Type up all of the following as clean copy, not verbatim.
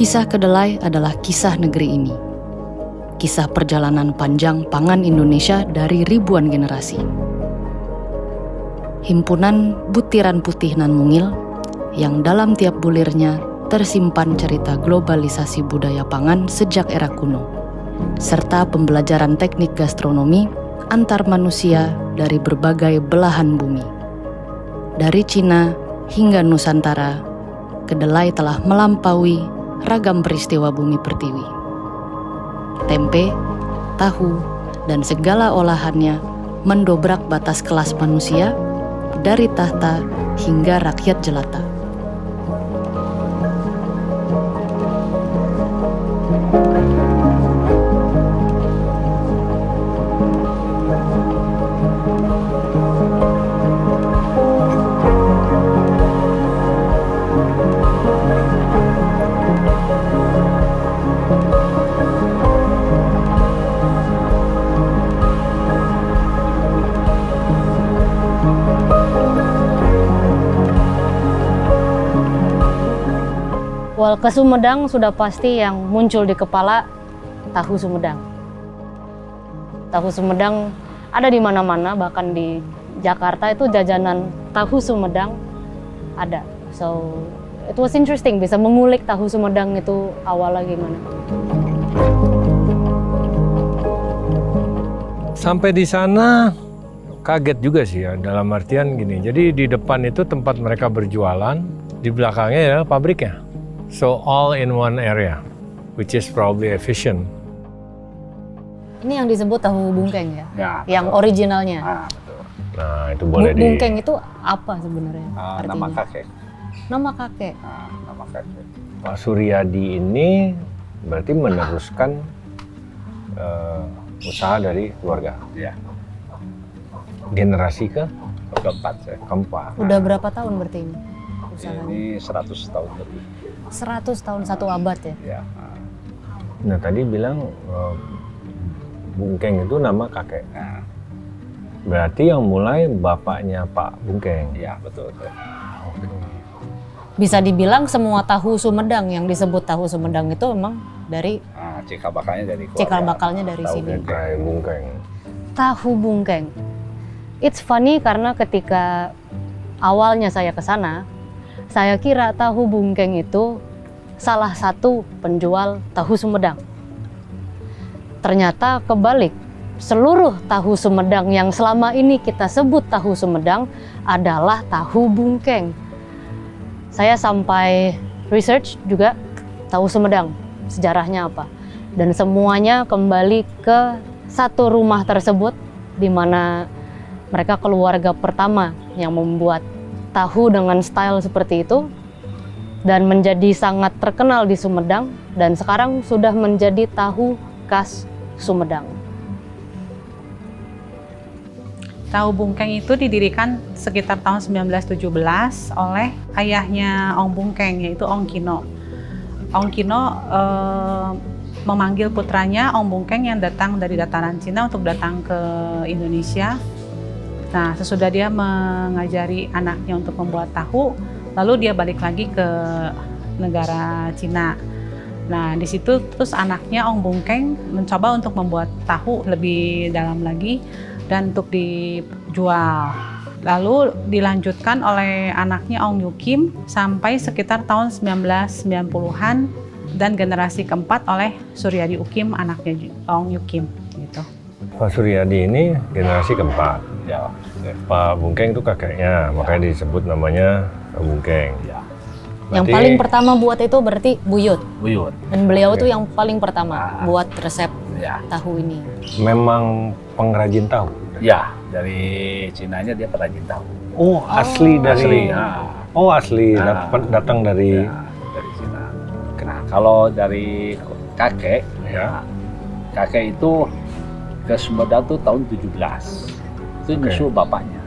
Kisah kedelai adalah kisah negeri ini. Kisah perjalanan panjang pangan Indonesia dari ribuan generasi. Himpunan butiran putih nan mungil yang dalam tiap bulirnya tersimpan cerita globalisasi budaya pangan sejak era kuno, serta pembelajaran teknik gastronomi antar manusia dari berbagai belahan bumi. Dari Cina hingga Nusantara, kedelai telah melampaui ragam peristiwa bumi pertiwi. Tempe, tahu, dan segala olahannya mendobrak batas kelas manusia dari tahta hingga rakyat jelata. Ke Sumedang sudah pasti yang muncul di kepala tahu Sumedang. Tahu Sumedang ada di mana-mana, bahkan di Jakarta itu jajanan tahu Sumedang ada. So it was interesting bisa mengulik tahu Sumedang itu awalnya gimana. Sampai di sana kaget juga sih ya, dalam artian gini. Jadi di depan itu tempat mereka berjualan, di belakangnya ya pabriknya. So all in one area, which is probably efficient. Ini yang disebut tahu bungkeng ya? Ya, yang originalnya. Betul. Nah itu boleh bungkeng itu apa sebenarnya? Nama kakek. Nama kakek. Nama kakek. Pak Suryadi ini berarti meneruskan usaha dari keluarga. Ya. Generasi keempat. Keempat. Udah berapa tahun berarti ini usahanya? Ini 100 tahun lebih. 100 tahun, satu abad ya? Ya. Nah tadi bilang Bungkeng itu nama kakek. Nah. Berarti yang mulai bapaknya Pak Bungkeng. Ya betul. Bisa dibilang semua tahu Sumedang yang disebut tahu Sumedang itu memang dari cikal bakalnya dari keluarga. Cikal bakalnya dari sini. Bungkeng. Tahu Bungkeng. It's funny karena ketika awalnya saya ke sana, saya kira tahu Bungkeng itu salah satu penjual tahu Sumedang. Ternyata kebalik, seluruh tahu Sumedang yang selama ini kita sebut tahu Sumedang adalah tahu Bungkeng. Saya sampai research juga tahu Sumedang, sejarahnya apa. Dan semuanya kembali ke satu rumah tersebut di mana mereka keluarga pertama yang membuat tahu dengan style seperti itu dan menjadi sangat terkenal di Sumedang dan sekarang sudah menjadi tahu khas Sumedang. Tahu Bungkeng itu didirikan sekitar tahun 1917 oleh ayahnya Ong Bungkeng, yaitu Ong Kino. Ong Kino memanggil putranya Ong Bungkeng yang datang dari dataran Cina untuk datang ke Indonesia. Nah, sesudah dia mengajari anaknya untuk membuat tahu, lalu dia balik lagi ke negara Cina. Nah, di situ terus anaknya Ong Bungkeng mencoba untuk membuat tahu lebih dalam lagi dan untuk dijual. Lalu dilanjutkan oleh anaknya Ong Yukim sampai sekitar tahun 1990-an dan generasi keempat oleh Suryadi Ukim, anaknya Ong Yukim gitu. Pak Suryadi ini generasi keempat. Ya. Pak Bungkeng itu kakeknya, makanya disebut namanya Pak Bungkeng. Ya. Yang paling pertama buat itu berarti Buyut. Buyut. Dan beliau itu yang paling pertama buat resep tahu ini. Memang pengrajin tahu? Ya, dari Cinanya dia perajin tahu. Oh, asli dari... Oh, asli. Datang dari... Ya, dari Cina. Nah, kalau dari kakek, kakek itu ke Sumedang tuh tahun 17. Itu nyusul bapaknya.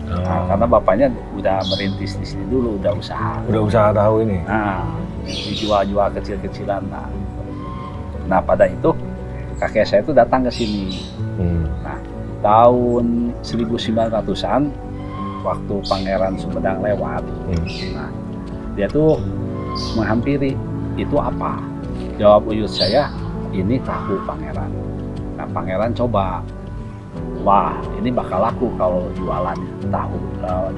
Nah, karena bapaknya udah merintis di sini dulu, udah usaha. Udah usaha tahu ini? Nah, dijual-jual kecil-kecilan. Nah, pada itu kakek saya tuh datang ke sini. Nah, tahun 1900-an, waktu Pangeran Sumedang lewat, nah, dia tuh menghampiri itu apa? Jawab uyut saya, ini tahu Pangeran. Nah Pangeran coba, wah ini bakal laku kalau jualan tahu,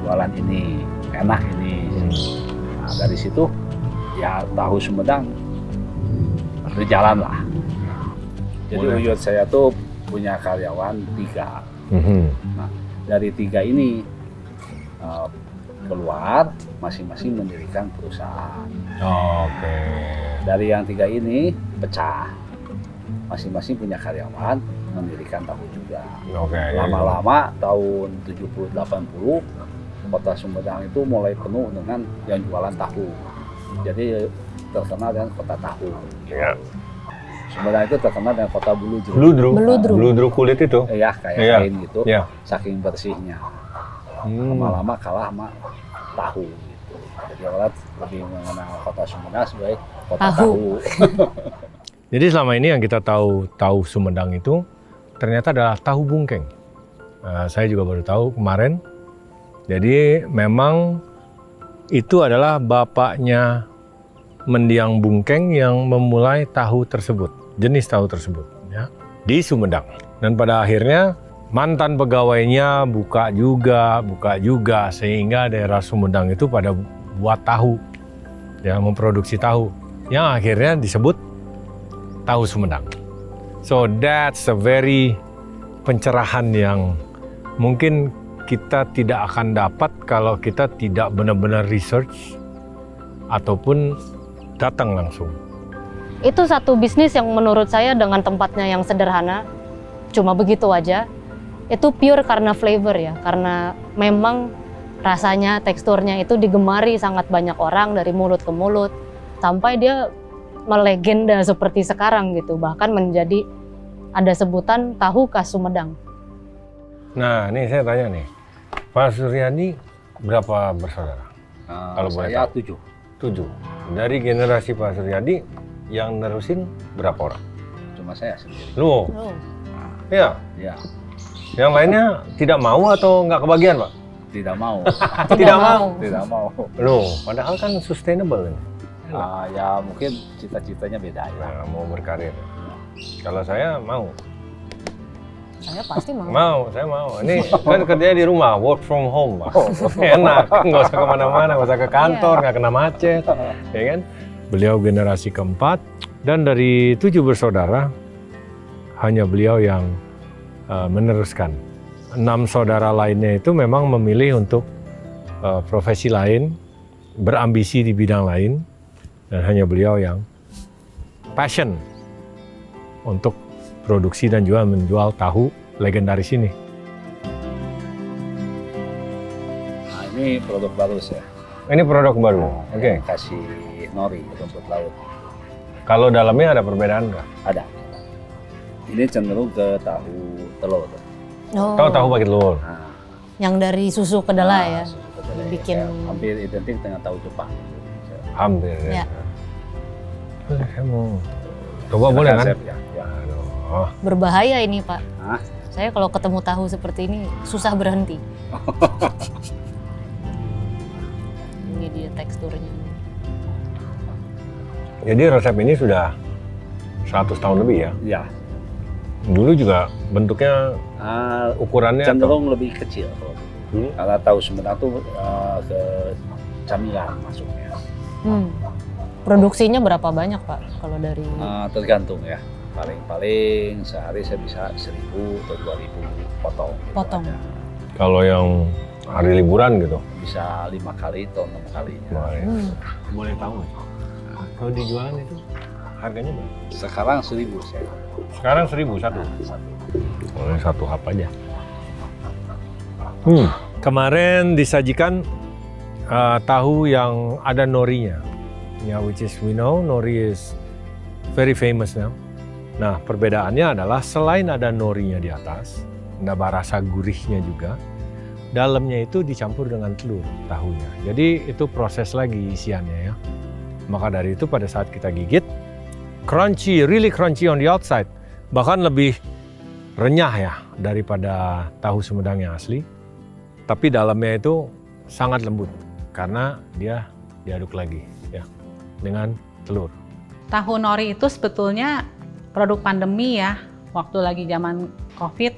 jualan ini enak ini. Nah dari situ ya tahu Sumedang berjalan lah. Jadi uyut saya tuh punya karyawan 3. Nah dari 3 ini keluar masing-masing mendirikan perusahaan. Oke. Dari yang 3 ini pecah, masing-masing punya karyawan mendirikan tahu juga. Oke. Lama-lama tahun 70-80 kota Sumedang itu mulai penuh dengan yang jualan tahu. Jadi terkenal dengan kota tahu. Ya. Sumedang itu terkenal dengan kota beludru. Beludru kulit itu. Ya kayak kain gitu. Ya. Saking bersihnya. Lama-lama kalah sama tahu gitu. Jadi orang lebih mengenal kota Sumedang sebagai kota tahu. Jadi selama ini yang kita tahu Sumedang itu ternyata adalah tahu bungkeng. Saya juga baru tahu kemarin. Jadi memang itu adalah bapaknya mendiang bungkeng yang memulai tahu tersebut, jenis tahu tersebut ya, di Sumedang. Dan pada akhirnya mantan pegawainya buka juga sehingga daerah Sumedang itu pada buat tahu, ya memproduksi tahu yang akhirnya disebut tahu Sumedang. So that's a very pencerahan yang mungkin kita tidak akan dapat kalau kita tidak benar-benar research ataupun datang langsung. Itu satu bisnis yang menurut saya dengan tempatnya yang sederhana, cuma begitu aja, itu pure karena flavor ya, karena memang rasanya, teksturnya itu digemari sangat banyak orang dari mulut ke mulut, sampai dia melegenda seperti sekarang gitu, bahkan menjadi ada sebutan tahu khas Sumedang. Nah, ini saya tanya nih, Pak Suryadi berapa bersaudara? Kalau boleh tahu. 7. Dari generasi Pak Suryadi yang nerusin berapa orang? Cuma saya sendiri. Loh? Ya? Ya. Yang lainnya tidak mau atau nggak kebagian, Pak? Tidak mau. Tidak mau? Tidak mau. Loh, padahal kan sustainable ini. Ya mungkin cita-citanya beda ya. Nah, mau berkarir. Kalau saya mau. Saya pasti mau. Saya mau. Ini kan kerjanya di rumah, work from home, Pak. Enak, nggak usah kemana-mana, nggak usah ke kantor, nggak kena macet, ya kan? Beliau generasi keempat, dan dari 7 bersaudara, hanya beliau yang meneruskan. 6 saudara lainnya itu memang memilih untuk profesi lain, berambisi di bidang lain, dan hanya beliau yang passion untuk produksi dan juga menjual tahu legendaris ini. Nah ini produk baru saya. Ini produk baru, oke. Kasih nori, rumput laut. Kalau dalamnya ada perbedaan nggak? Ada. Ini cenderung ke tahu telur. Oh. Kalau tahu pakai telur. Nah, Yang dari susu kedelai ya, susu kedelai. bikin Ya, hampir identik dengan tahu Jepang. Hampir ya. Ya. Saya mau coba boleh kan? Ya, ya. Aduh. Berbahaya ini Pak. Hah? Saya kalau ketemu tahu seperti ini susah berhenti. Ini dia teksturnya. Jadi resep ini sudah 100 tahun lebih ya? Ya. Dulu juga bentuknya, ukurannya Cenderung lebih kecil. Dulu? Karena tahu Sumedang tuh ke camilan masuknya. Produksinya berapa banyak Pak kalau dari? Tergantung ya. Paling-paling sehari saya bisa 1.000 atau 2.000 potong. Gitu Potong. aja. Kalau yang hari liburan gitu? Bisa 5 kali atau 6 kalinya. Boleh tahu nggak? Kalau dijualan itu harganya berapa? Sekarang 1.000 saya. Sekarang 1.000 satu? Satu. Boleh satu hap aja. Kemarin disajikan tahu yang ada norinya. Ya, which is we know nori is very famous now. Nah, perbedaannya adalah selain ada norinya di atas, nambah rasa gurihnya juga, dalamnya itu dicampur dengan telur tahunya. Jadi itu proses lagi isiannya ya. Maka dari itu pada saat kita gigit, crunchy, really crunchy on the outside. Bahkan lebih renyah ya daripada tahu Sumedang yang asli. Tapi dalamnya itu sangat lembut karena dia diaduk lagi ya dengan telur. Tahu nori itu sebetulnya produk pandemi ya. Waktu lagi zaman COVID,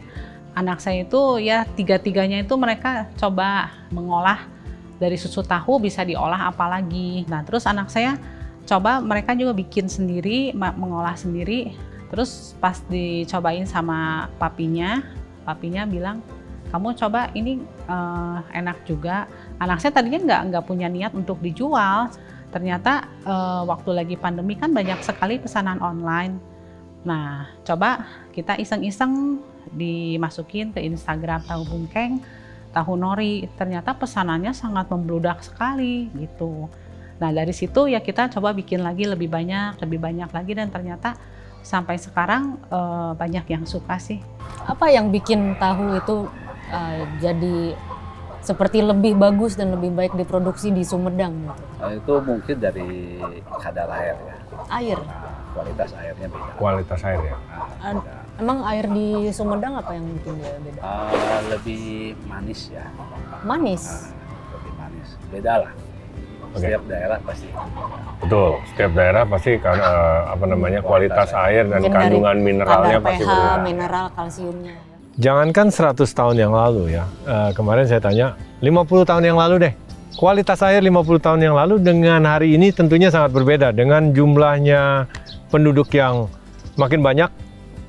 anak saya itu ya tiga-tiganya itu mereka coba mengolah dari susu tahu bisa diolah apa lagi. Nah terus anak saya coba mereka juga bikin sendiri, mengolah sendiri. Terus pas dicobain sama papinya bilang, kamu coba ini enak juga. Anak saya tadinya nggak punya niat untuk dijual. Ternyata waktu lagi pandemi kan banyak sekali pesanan online. Nah, coba kita iseng-iseng dimasukin ke Instagram tahu bungkeng, tahu nori. Ternyata pesanannya sangat membludak sekali gitu. Nah, dari situ ya kita coba bikin lagi lebih banyak lagi dan ternyata sampai sekarang banyak yang suka sih. Apa yang bikin tahu itu jadi seperti lebih bagus dan lebih baik diproduksi di Sumedang gitu? Itu mungkin dari kadar air ya. Air? Kualitas airnya beda. Kualitas air ya. Emang air di Sumedang apa yang bikin dia beda? Lebih manis ya. Manis? Lebih manis. Beda lah. Okay. Setiap daerah pasti. Betul, setiap daerah pasti kan kualitas air dan kandungan mineralnya pasti pH, berbeda. mineral, kalsiumnya. Jangankan 100 tahun yang lalu ya, kemarin saya tanya 50 tahun yang lalu deh, kualitas air 50 tahun yang lalu dengan hari ini tentunya sangat berbeda. Dengan jumlahnya penduduk yang makin banyak,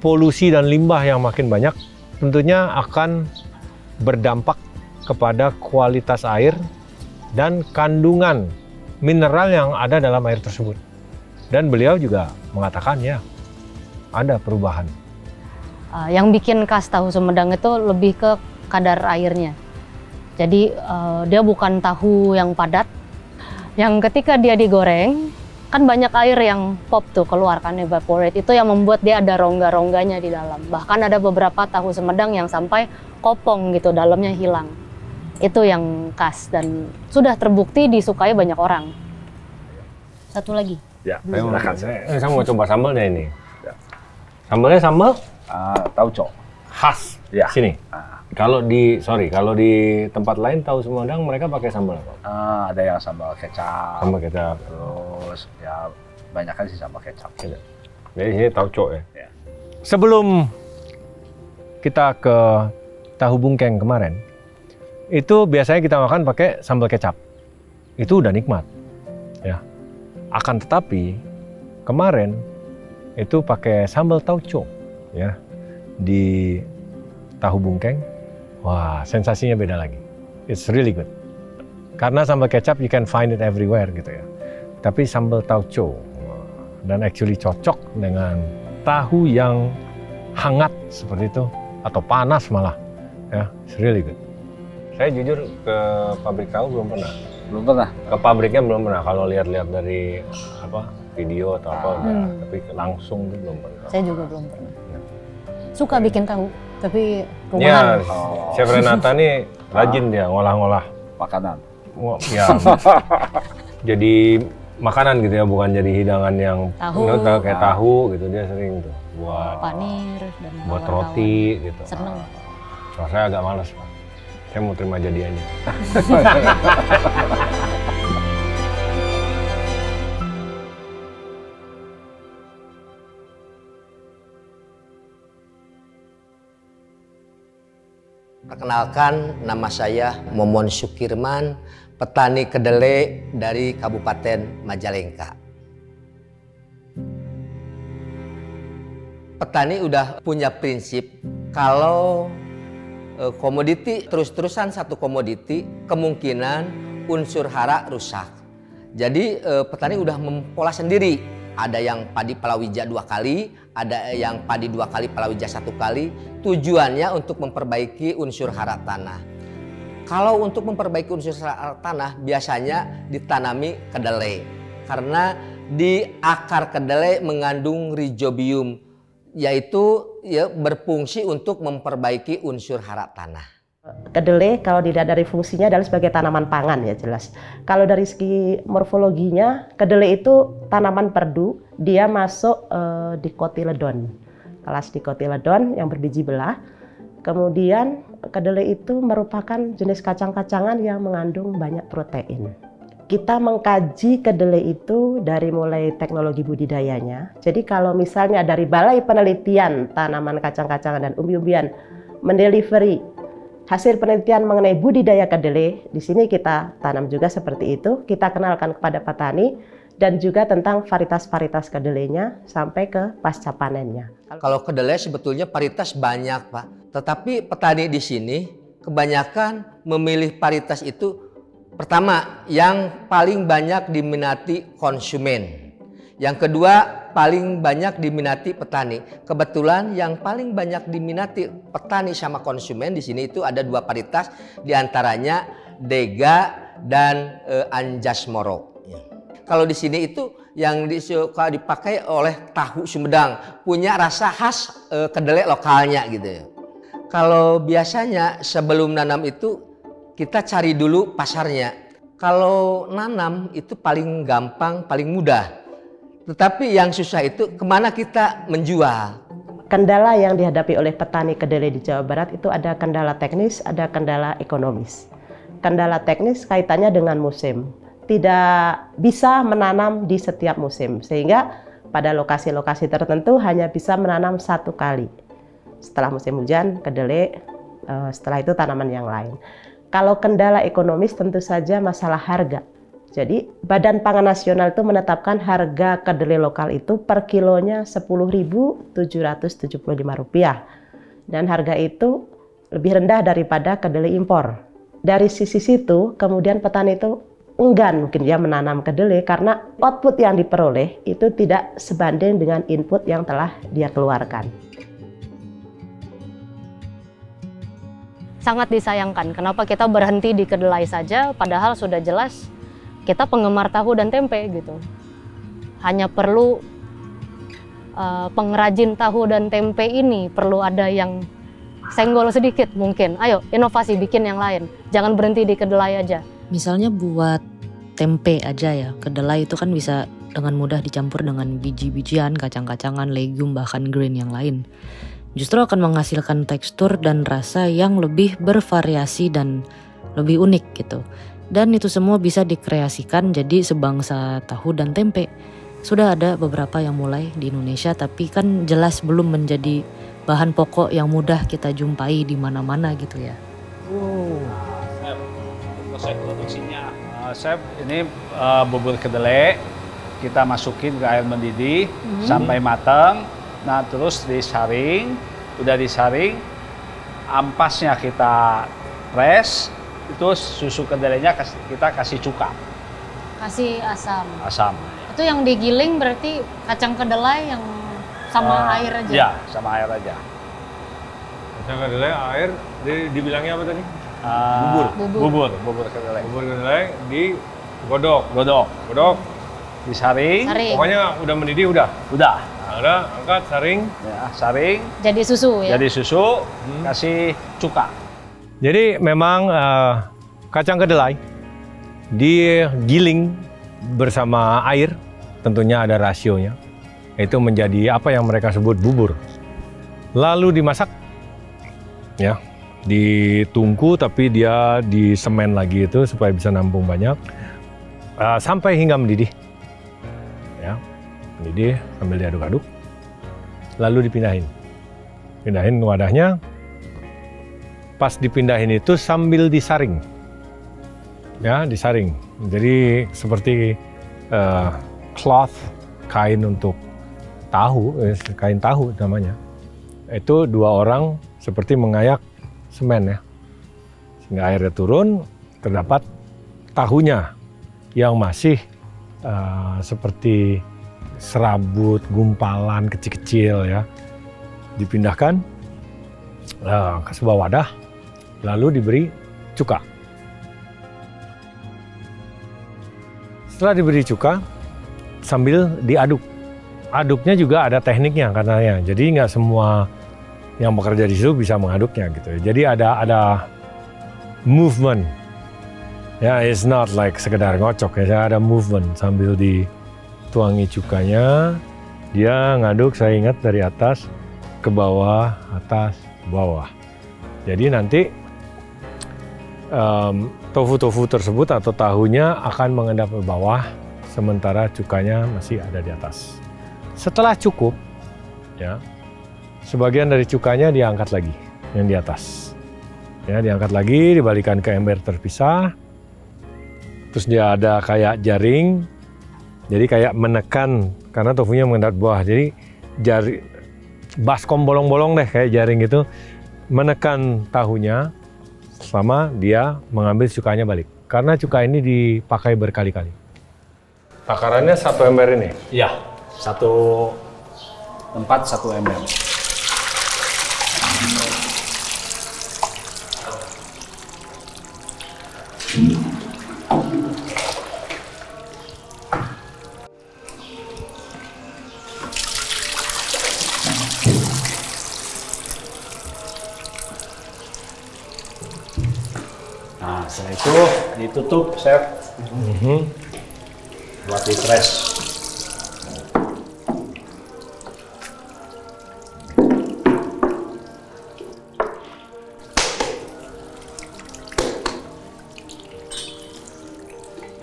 polusi dan limbah yang makin banyak, tentunya akan berdampak kepada kualitas air dan kandungan mineral yang ada dalam air tersebut. Dan beliau juga mengatakan ya, ada perubahan. Yang bikin khas tahu Sumedang itu lebih ke kadar airnya. Jadi dia bukan tahu yang padat, yang ketika dia digoreng, kan banyak air yang pop tuh keluar kan, evaporate. Itu yang membuat dia ada rongga-rongganya di dalam. Bahkan ada beberapa tahu Sumedang yang sampai kopong gitu, dalamnya hilang. Itu yang khas dan sudah terbukti disukai banyak orang. Satu lagi. Ya, Saya mau coba sambalnya ini. Ya. Sambalnya sambal tauco khas ya. Sini. Kalau di tempat lain tahu Sumedang mereka pakai sambal apa? Ada yang sambal kecap. Sambal kecap. Terus ya banyak kan sih sambal kecap. Jadi ini tauco ya. Ya. Sebelum kita ke tahu bungkeng kemarin, itu biasanya kita makan pakai sambal kecap. Itu udah nikmat. Ya. Akan tetapi kemarin itu pakai sambal tauco ya di tahu bungkeng. Wah, sensasinya beda lagi. It's really good. Karena sambal kecap you can find it everywhere gitu ya. Tapi sambal tauco dan actually cocok dengan tahu yang hangat seperti itu atau panas malah. Ya, it's really good. Saya jujur ke pabrik tahu belum pernah. Belum pernah? Ke pabriknya belum pernah. Kalau lihat-lihat dari video atau apa, tapi langsung tuh belum pernah. Saya juga belum pernah. Suka bikin tahu, tapi ya, rumahan. Chef Renata nih rajin dia ngolah-ngolah makanan. Ya, jadi makanan gitu ya, bukan jadi hidangan yang kayak tahu gitu. Dia sering tuh buat panir dan buat roti gitu. Seneng. Kalau saya agak malas, Pak. Saya mau terima jadi aja. Perkenalkan, nama saya Momon Sukirman, petani kedelai dari Kabupaten Majalengka. Petani udah punya prinsip kalau komoditi terus-terusan satu komoditi kemungkinan unsur hara rusak. Jadi petani udah mempola sendiri. Ada yang padi palawija 2 kali, ada yang padi 2 kali palawija 1 kali. Tujuannya untuk memperbaiki unsur hara tanah. Kalau untuk memperbaiki unsur hara tanah biasanya ditanami kedelai. Karena di akar kedelai mengandung rhizobium, yaitu ya, berfungsi untuk memperbaiki unsur hara tanah. Kedelai kalau dilihat dari fungsinya adalah sebagai tanaman pangan ya jelas. Kalau dari segi morfologinya, kedelai itu tanaman perdu, dia masuk dicotyledon, kelas dicotyledon yang berbiji belah. Kemudian kedelai itu merupakan jenis kacang-kacangan yang mengandung banyak protein. kita mengkaji kedelai itu dari mulai teknologi budidayanya. Jadi kalau misalnya dari Balai Penelitian Tanaman Kacang-kacangan dan Umbi-umbian mendelivery hasil penelitian mengenai budidaya kedelai, di sini kita tanam juga seperti itu. Kita kenalkan kepada petani dan juga tentang varietas-varietas kedelainya sampai ke pasca panennya. Kalau kedelai sebetulnya varietas banyak, Pak. Tetapi petani di sini kebanyakan memilih varietas itu pertama yang paling banyak diminati konsumen. Yang kedua paling banyak diminati petani. Kebetulan yang paling banyak diminati petani sama konsumen di sini itu ada 2 varietas, diantaranya Dega dan Anjas Moro. Kalau di sini itu yang suka dipakai oleh tahu Sumedang, punya rasa khas kedelai lokalnya gitu ya. Kalau biasanya sebelum nanam itu kita cari dulu pasarnya. Kalau nanam itu paling gampang, paling mudah. Tetapi yang susah itu kemana kita menjual. Kendala yang dihadapi oleh petani kedelai di Jawa Barat itu ada kendala teknis, ada kendala ekonomis. Kendala teknis kaitannya dengan musim. Tidak bisa menanam di setiap musim, sehingga pada lokasi-lokasi tertentu hanya bisa menanam 1 kali. Setelah musim hujan, kedelai, setelah itu tanaman yang lain. Kalau kendala ekonomis tentu saja masalah harga. Jadi Badan Pangan Nasional itu menetapkan harga kedelai lokal itu per kilonya Rp10.775. Dan harga itu lebih rendah daripada kedelai impor. Dari sisi situ kemudian petani itu enggan mungkin ya menanam kedelai karena output yang diperoleh itu tidak sebanding dengan input yang telah dia keluarkan. Sangat disayangkan kenapa kita berhenti di kedelai saja padahal sudah jelas kita penggemar tahu dan tempe gitu. Hanya perlu pengrajin tahu dan tempe ini perlu ada yang senggol sedikit mungkin. Ayo inovasi bikin yang lain. Jangan berhenti di kedelai aja. Misalnya buat tempe aja ya. Kedelai itu kan bisa dengan mudah dicampur dengan biji-bijian, kacang-kacangan, legume bahkan grain yang lain. Justru akan menghasilkan tekstur dan rasa yang lebih bervariasi dan lebih unik gitu. Dan itu semua bisa dikreasikan jadi sebangsa tahu dan tempe. Sudah ada beberapa yang mulai di Indonesia, tapi kan jelas belum menjadi bahan pokok yang mudah kita jumpai di mana-mana gitu ya. Chef, proses produksinya. Chef, ini bubur kedelai kita masukin ke air mendidih sampai matang. Nah terus disaring, udah disaring, ampasnya kita press. Itu susu kedelainya kita kasih cuka. Kasih asam. Asam. Itu yang digiling berarti kacang kedelai yang sama air aja? Iya, sama air aja. Kacang kedelai, air, dibilangnya apa tadi? Bubur kedelai. Bubur kedelai digodok. Godok. Disaring. Pokoknya udah mendidih udah? Udah. Nah, udah, angkat, saring. Ya, saring. Jadi susu ya? Jadi susu, kasih cuka. Jadi memang kacang kedelai digiling bersama air, tentunya ada rasionya. Itu menjadi apa yang mereka sebut bubur. Lalu dimasak, ya, ditungku tapi dia disemen lagi itu supaya bisa nampung banyak sampai hingga mendidih. Ya, mendidih sambil diaduk-aduk, lalu dipindahin wadahnya. Pas dipindahin itu sambil disaring, ya disaring. Jadi seperti cloth, kain untuk tahu, kain tahu namanya. Itu 2 orang seperti mengayak semen ya, sehingga airnya turun, terdapat tahunya yang masih seperti serabut, gumpalan kecil-kecil ya. Dipindahkan ke sebuah wadah, lalu diberi cuka. Setelah diberi cuka, sambil diaduk. Aduknya juga ada tekniknya katanya. Jadi nggak semua yang bekerja di situ bisa mengaduknya gitu. Jadi ada movement. Ya, it's not like sekedar ngocok ya. Ada movement sambil dituangi cukanya. Dia ngaduk, saya ingat dari atas ke bawah, atas, bawah. Jadi nanti tofu-tofu tersebut atau tahunya akan mengendap ke bawah, sementara cukanya masih ada di atas. Setelah cukup, ya, sebagian dari cukanya diangkat lagi, yang di atas. Ya, diangkat lagi, dibalikan ke ember terpisah. Terus dia ada kayak jaring, jadi kayak menekan, karena tofunya mengendap bawah. Jadi baskom bolong-bolong deh kayak jaring itu, menekan tahunya selama dia mengambil cukanya balik. Karena cuka ini dipakai berkali-kali. Takarannya 1 ember ini? Iya, 1 tempat 1 ember. Nah, setelah itu ditutup, chef. Buat di-press.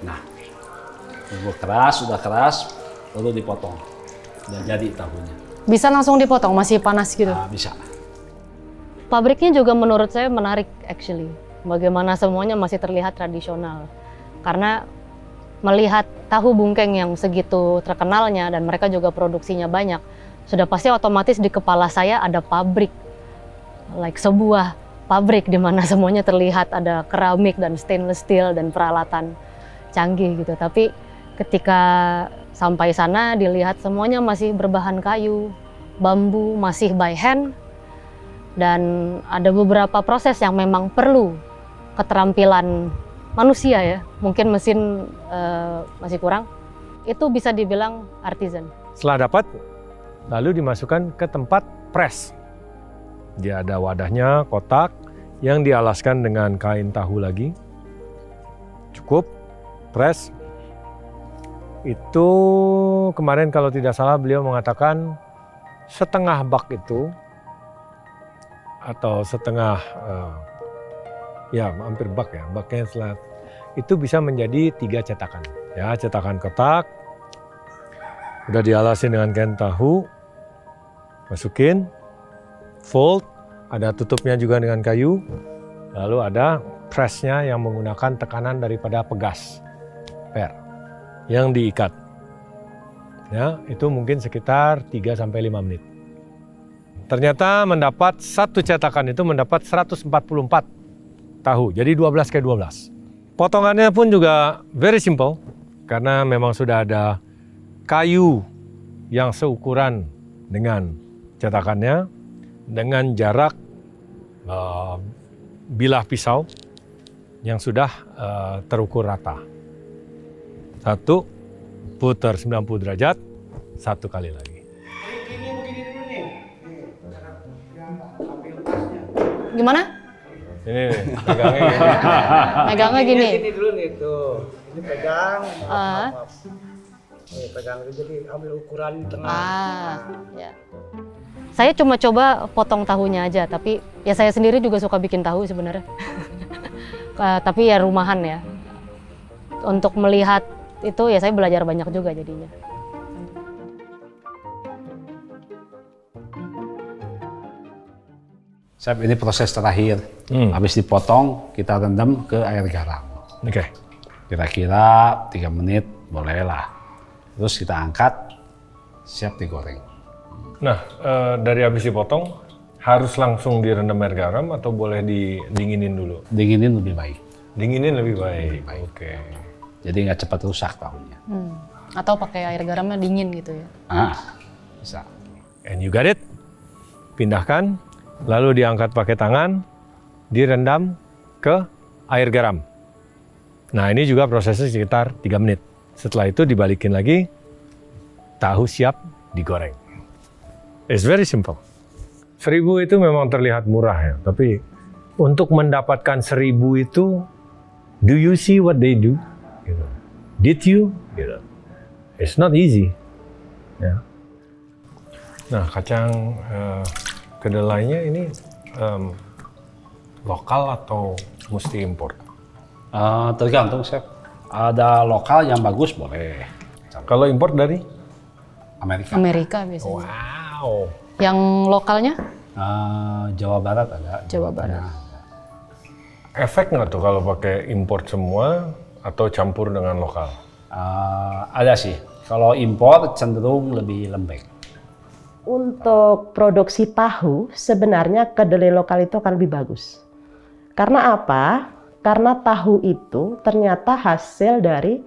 Nah, sudah keras, lalu dipotong. Udah jadi tahunya. Bisa langsung dipotong, masih panas gitu? Nah, bisa. Pabriknya juga menurut saya menarik actually. Bagaimana semuanya masih terlihat tradisional. Karena melihat tahu bungkeng yang segitu terkenalnya dan mereka juga produksinya banyak, sudah pasti otomatis di kepala saya ada pabrik. Like sebuah pabrik di mana semuanya terlihat ada keramik dan stainless steel dan peralatan canggih gitu. Tapi ketika sampai sana dilihat semuanya masih berbahan kayu, bambu, masih by hand. Dan ada beberapa proses yang memang perlu keterampilan manusia ya, mungkin mesin masih kurang, itu bisa dibilang artisan. Setelah dapat, lalu dimasukkan ke tempat press. Dia ada wadahnya, kotak, yang dialaskan dengan kain tahu lagi. Cukup, press. Itu kemarin kalau tidak salah beliau mengatakan setengah bak itu, atau setengah, ya hampir bak ya, baknya setelah itu bisa menjadi 3 cetakan. Ya, cetakan kotak, udah dialasin dengan kain tahu, masukin, fold, ada tutupnya juga dengan kayu, lalu ada pressnya yang menggunakan tekanan daripada pegas, per, yang diikat. Ya, itu mungkin sekitar 3-5 menit. Ternyata mendapat satu cetakan itu mendapat 144 tahu, jadi 12 kali 12. Potongannya pun juga very simple, karena memang sudah ada kayu yang seukuran dengan cetakannya, dengan jarak bilah pisau yang sudah terukur rata. Satu, putar 90 derajat, satu kali lagi. Gimana? Ini pegangnya gini. Megangnya gini. Ini dulu nih tuh. Ini pegang. Maaf. Nih pegang jadi ambil ukuran tengah. Ya. Saya cuma coba potong tahunya aja, tapi ya saya sendiri juga suka bikin tahu sebenarnya. Tapi ya rumahan ya. Untuk melihat itu ya saya belajar banyak juga jadinya. Chef, ini proses terakhir. Habis dipotong, kita rendam ke air garam. Oke. Kira-kira 3 menit, bolehlah. Terus kita angkat, siap digoreng. Nah, dari habis dipotong, harus langsung direndam air garam atau boleh didinginin dulu? Dinginin lebih baik. Dinginin lebih baik. Oke. Jadi nggak cepat rusak tahunya. Atau pakai air garamnya dingin gitu ya? Bisa. And you got it. Pindahkan. Lalu diangkat pakai tangan, direndam ke air garam. Nah, ini juga prosesnya sekitar 3 menit. Setelah itu dibalikin lagi, tahu siap digoreng. It's very simple. 1000 itu memang terlihat murah ya, tapi untuk mendapatkan 1000 itu, do you see what they do? Gitu. Did you? Gitu. It's not easy. Ya. Nah, kacang kedelainya ini lokal atau mesti impor? Tergantung, Chef. Ada lokal yang bagus boleh. Kalau impor dari Amerika. Amerika biasanya. Wow. Yang lokalnya? Jawa Barat ada. Jawa Barat. Efek nggak tuh kalau pakai import semua atau campur dengan lokal? Ada sih. Kalau impor cenderung lebih lembek. Untuk produksi tahu, sebenarnya kedelai lokal itu akan lebih bagus. Karena apa? Karena tahu itu ternyata hasil dari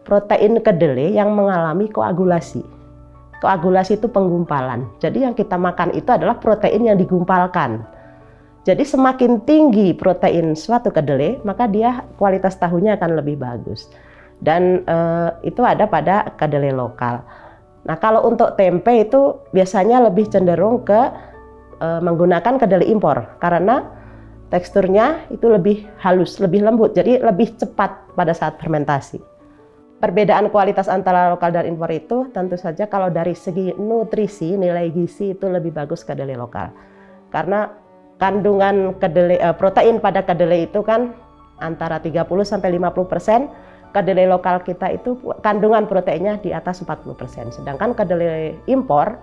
protein kedelai yang mengalami koagulasi. Koagulasi itu penggumpalan. Jadi yang kita makan itu adalah protein yang digumpalkan. Jadi semakin tinggi protein suatu kedelai, maka dia kualitas tahunya akan lebih bagus. Dan itu ada pada kedelai lokal. Nah kalau untuk tempe itu biasanya lebih cenderung ke menggunakan kedelai impor. Karena teksturnya itu lebih halus, lebih lembut, jadi lebih cepat pada saat fermentasi. Perbedaan kualitas antara lokal dan impor itu tentu saja kalau dari segi nutrisi, nilai gizi itu lebih bagus kedelai lokal. Karena kandungan kedelai, protein pada kedelai itu kan antara 30-50%, kedelai lokal kita itu kandungan proteinnya di atas 40%. Sedangkan kedelai impor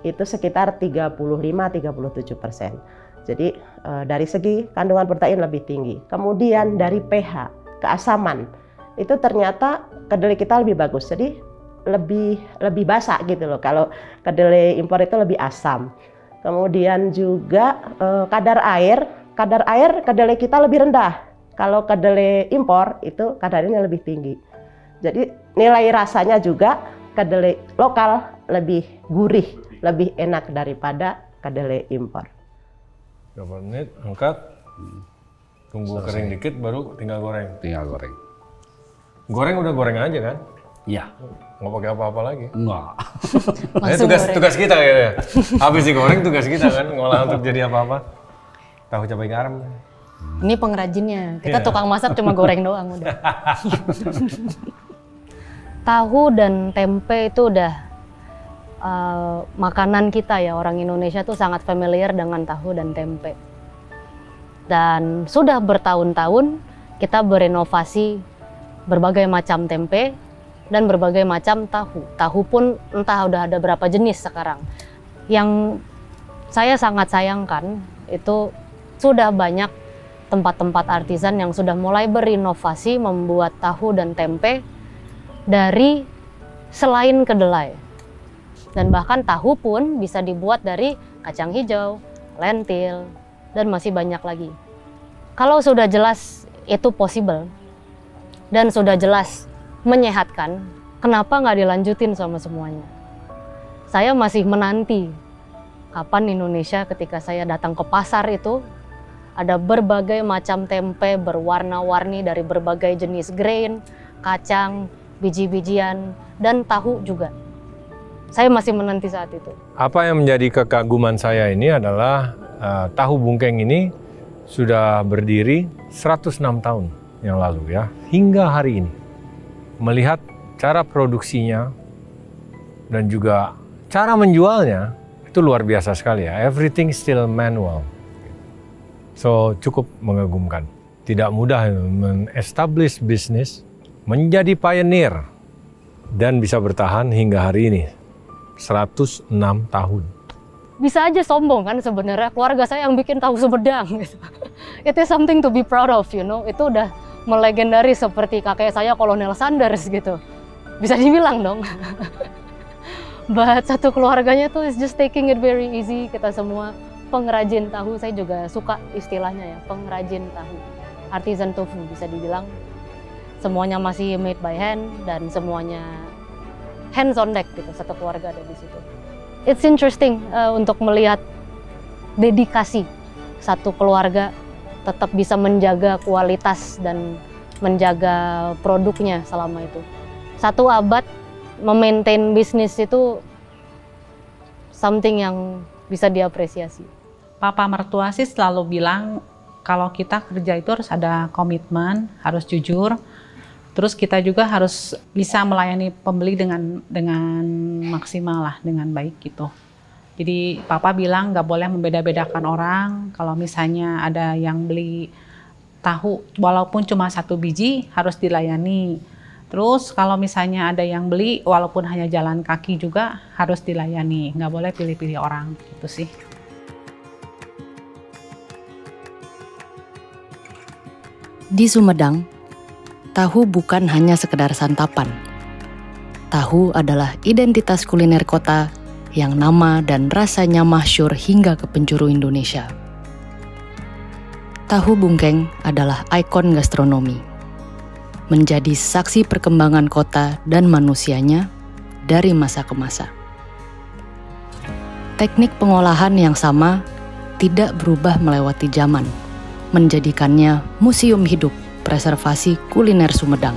itu sekitar 35-37%. Jadi dari segi kandungan protein lebih tinggi. Kemudian dari pH, keasaman, itu ternyata kedelai kita lebih bagus. Jadi lebih basah gitu loh. Kalau kedelai impor itu lebih asam. Kemudian juga kadar air kedelai kita lebih rendah. Kalau kedelai impor itu kadarnya lebih tinggi. Jadi nilai rasanya juga kedelai lokal lebih gurih, lebih enak daripada kedelai impor. Berapa menit, angkat, tunggu selesai. Kering dikit, baru tinggal goreng. Tinggal goreng. Goreng udah goreng aja kan? Iya. Nggak pakai apa-apa lagi? Enggak. Ini tugas kita kayaknya. Habis digoreng tugas kita kan, ngolah untuk jadi apa-apa. Tahu cabai garam. Ini pengrajinnya, kita tukang masak cuma goreng doang udah. Tahu dan tempe itu udah makanan kita ya, orang Indonesia tuh sangat familiar dengan tahu dan tempe. Dan sudah bertahun-tahun kita berinovasi berbagai macam tempe dan berbagai macam tahu. Tahu pun entah udah ada berapa jenis sekarang. Yang saya sangat sayangkan itu sudah banyak tempat-tempat artisan yang sudah mulai berinovasi membuat tahu dan tempe dari selain kedelai. Dan bahkan tahu pun bisa dibuat dari kacang hijau, lentil, dan masih banyak lagi. Kalau sudah jelas itu possible dan sudah jelas menyehatkan, kenapa nggak dilanjutin sama semuanya? Saya masih menanti kapan Indonesia ketika saya datang ke pasar itu ada berbagai macam tempe berwarna-warni dari berbagai jenis grain, kacang, biji-bijian, dan tahu juga. Saya masih menanti saat itu. Apa yang menjadi kekaguman saya ini adalah tahu bungkeng ini sudah berdiri 106 tahun yang lalu ya, hingga hari ini. Melihat cara produksinya dan juga cara menjualnya itu luar biasa sekali ya. Everything still manual. So cukup mengagumkan. Tidak mudah men-establish bisnis, menjadi pioneer dan bisa bertahan hingga hari ini. 106 tahun. Bisa aja sombong kan sebenarnya, keluarga saya yang bikin tahu Sumedang gitu. It is something to be proud of, you know. Itu udah melegendaris seperti kakek saya Kolonel Sanders gitu. Bisa dibilang dong. But satu keluarganya tuh is just taking it very easy. Kita semua pengrajin tahu, saya juga suka istilahnya ya, pengrajin tahu. Artisan tofu bisa dibilang. Semuanya masih made by hand dan semuanya hands on deck gitu, satu keluarga ada di situ. It's interesting untuk melihat dedikasi satu keluarga tetap bisa menjaga kualitas dan menjaga produknya selama itu. 1 abad memaintain bisnis itu something yang bisa diapresiasi. Papa mertua sih selalu bilang kalau kita kerja itu harus ada komitmen, harus jujur. Terus kita juga harus bisa melayani pembeli dengan maksimal lah, dengan baik gitu. Jadi Papa bilang nggak boleh membeda-bedakan orang. Kalau misalnya ada yang beli tahu walaupun cuma 1 biji harus dilayani. Terus kalau misalnya ada yang beli walaupun hanya jalan kaki juga harus dilayani, nggak boleh pilih-pilih orang gitu sih. Di Sumedang, tahu bukan hanya sekedar santapan. Tahu adalah identitas kuliner kota yang nama dan rasanya masyhur hingga ke penjuru Indonesia. Tahu Bungkeng adalah ikon gastronomi, menjadi saksi perkembangan kota dan manusianya dari masa ke masa. Teknik pengolahan yang sama tidak berubah melewati zaman, menjadikannya museum hidup preservasi kuliner Sumedang.